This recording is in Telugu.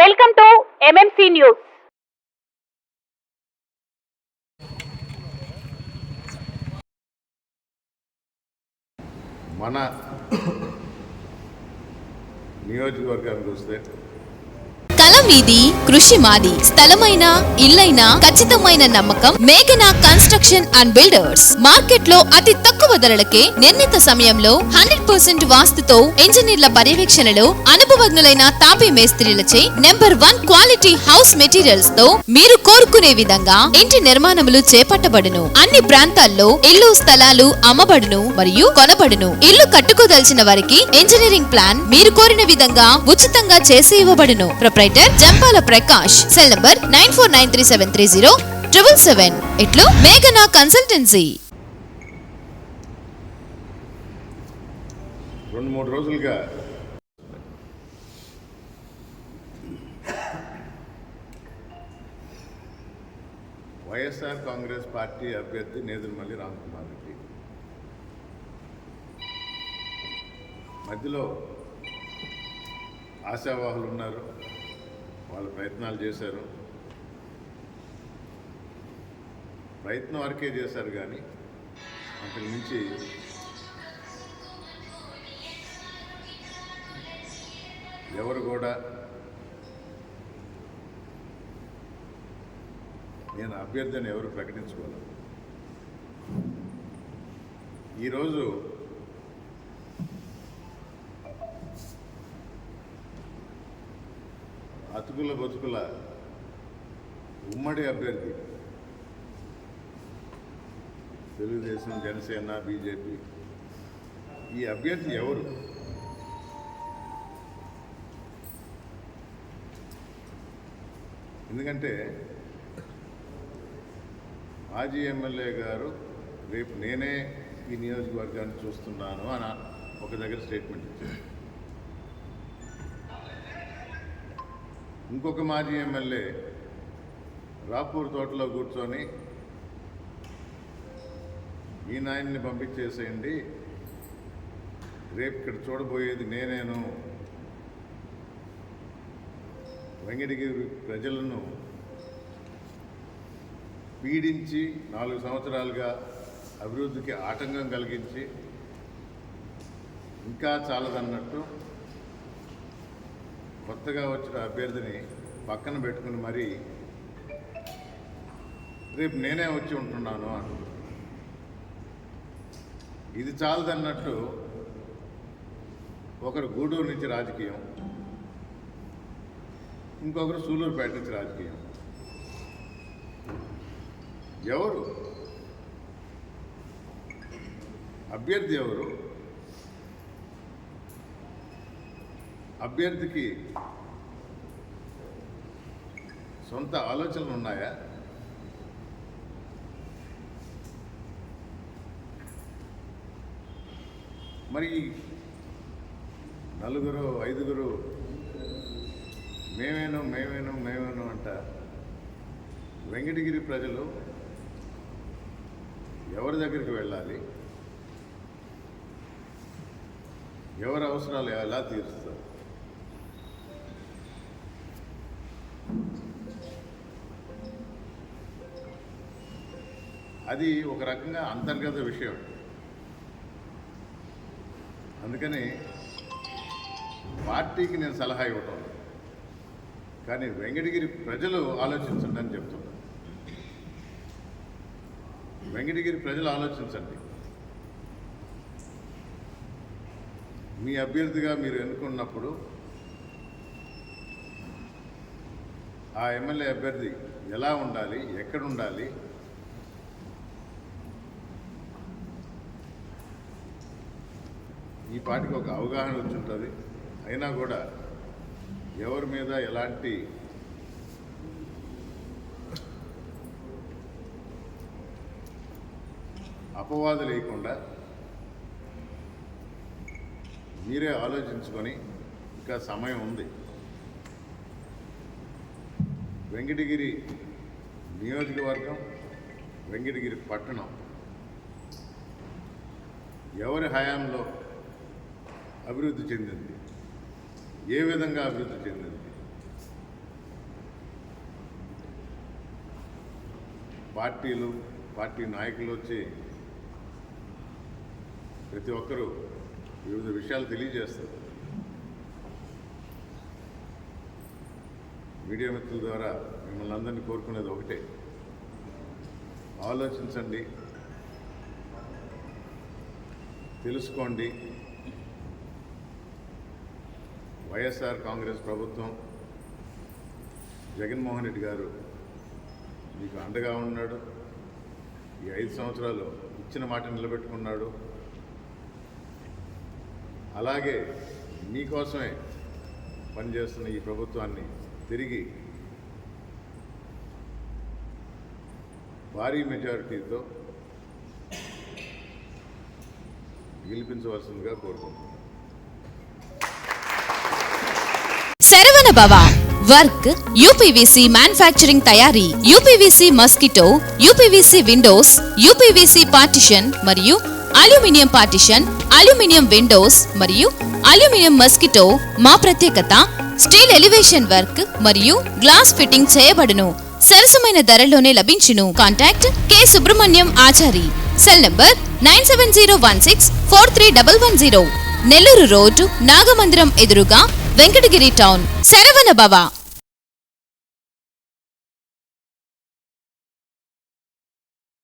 Welcome to MMC news. మన నియోజకవర్గానికి వస్తే కలం మీది, కృషి మాది. స్థలమైన, ఇల్లైనా ఖచ్చితమైన నమ్మకం మేఘనా కన్స్ట్రక్షన్ అండ్ బిల్డర్స్. మార్కెట్ లో అతి తక్కువ ధరలకే నిర్ణీత సమయంలో 100% వాస్తుతో ఇంజనీర్ల పర్యవేక్షణలో అనుభవజ్ఞులైన తాపీ మేస్త్రీలచే నెంబర్ 1 క్వాలిటీ హౌస్ మెటీరియల్స్ తో మీరు కోరుకునే విధంగా ఇంటి నిర్మాణములు చేపట్టబడును. అన్ని ప్రాంతాల్లో ఇల్లు స్థలాలు అమ్మబడును మరియు కొనబడును. ఇల్లు కట్టుకోదలిచిన వారికి ఇంజనీరింగ్ ప్లాన్ మీరు కోరిన విధంగా ఉచితంగా చేసి ఇవ్వబడును. Proprietor Jampala Prakash. Cell number 9493730777. ఇట్లు మేఘనా కన్సల్టెన్సీ. 2-3 రోజులుగా వైఎస్ఆర్ కాంగ్రెస్ పార్టీ అభ్యర్థి నేదురుమల్లి రామకుమార్ రెడ్డి మధ్యలో ఆశావాహులు ఉన్నారు, వాళ్ళు ప్రయత్నాలు చేశారు, ప్రయత్నం వరకే చేశారు కానీ అంతకు మించి ఎవరు కూడా నేను అభ్యర్థిని ఎవరు ప్రకటించుకోలేదు. ఈరోజు అతుకుల బతుకుల ఉమ్మడి అభ్యర్థి తెలుగుదేశం, జనసేన, బీజేపీ, ఈ అభ్యర్థి ఎవరు? ఎందుకంటే మాజీ ఎమ్మెల్యే గారు రేపు నేనే ఈ నియోజకవర్గాన్ని చూస్తున్నాను అని ఒక దగ్గర స్టేట్మెంట్ ఇచ్చారు. ఇంకొక మాజీ ఎమ్మెల్యే రాపూర్ తోటలో కూర్చొని ఈ నాయన్ని పంపించేసేయండి, రేపు ఇక్కడ చూడబోయేది నేనేను, వెంకటగిరి ప్రజలను పీడించి 4 సంవత్సరాలుగా అభివృద్ధికి ఆటంకం కలిగించి ఇంకా చాలదన్నట్టు కొత్తగా వచ్చిన అభ్యర్థిని పక్కన పెట్టుకుని మరీ రేపు నేనే వచ్చి ఉంటున్నాను అంటున్నాను. ఇది చాలదన్నట్టు ఒకరు గూడూరు నుంచి రాజకీయం, ఇంకొకరు సూలూరుపేట నుంచి రాజకీయం. ఎవరు అభ్యర్థి? ఎవరు అభ్యర్థికి సొంత ఆలోచనలు ఉన్నాయా? మరి 4, 5 మేమేను అంట వెంకటగిరి ప్రజలు ఎవరి దగ్గరికి వెళ్ళాలి? ఎవరి అవసరాలు ఎలా తీరుస్తారు? అది ఒక రకంగా అంతర్గత విషయం. అందుకని పార్టీకి నేను సలహా ఇవ్వటం, కానీ వెంకటగిరి ప్రజలు ఆలోచించండి అని చెప్తున్నాను. వెంకటగిరి ప్రజలు ఆలోచించండి. మీ అభ్యర్థిగా మీరు ఎన్నుకున్నప్పుడు ఆ ఎమ్మెల్యే అభ్యర్థి ఎలా ఉండాలి, ఎక్కడ ఉండాలి, ఈ పార్టీకి ఒక అవగాహన వచ్చి ఉంటుంది. అయినా కూడా ఎవరి మీద ఎలాంటి అపవాదు లేకుండా మీరే ఆలోచించుకొని, ఇంకా సమయం ఉంది. వెంకటగిరి నియోజకవర్గం, వెంకటగిరి పట్టణం ఎవరి హయాంలో అభివృద్ధి చెందింది, ఏ విధంగా అభివృద్ధి చెందింది, పార్టీలు, పార్టీ నాయకులు వచ్చి ప్రతి ఒక్కరూ వివిధ విషయాలు తెలియజేస్తారు. మీడియా మిత్రుల ద్వారా మిమ్మల్ని అందరినీ కోరుకునేది ఒకటే, ఆలోచించండి, తెలుసుకోండి. వైఎస్ఆర్ కాంగ్రెస్ ప్రభుత్వం, జగన్మోహన్ రెడ్డి గారు మీకు అండగా ఉన్నాడు. ఈ 5 సంవత్సరాలు ఇచ్చిన మాట నిలబెట్టుకున్నాడు. అలాగే మీకోసమే పనిచేస్తున్న ఈ ప్రభుత్వాన్ని తిరిగి భారీ మెజారిటీతో గెలిపించవలసిందిగా కోరుకుంటున్నాను. శరవణ భవ వర్క్ యూపీవీసీ మ్యానుఫ్యాక్చరింగ్ తయారీ, UPVC mosquito, UPVC Windows, UPVC partition మరియు అల్యూమినియం పార్టిషన్, అల్యూమినియం విండోస్ మరియు అల్యూమినియం మస్కిటో. మా ప్రత్యేకత స్టీల్ ఎలివేషన్ వర్క్ మరియు గ్లాస్ ఫిట్టింగ్ చేయబడును. సరసమైన ధరలోనే లభించును. Contact K Subrahmanyam Achari. Cell number 9701643110. Nellore road, Nagamandiram ఎదురుగా, వెంకటగిరి టౌన్. శరవణ భవ.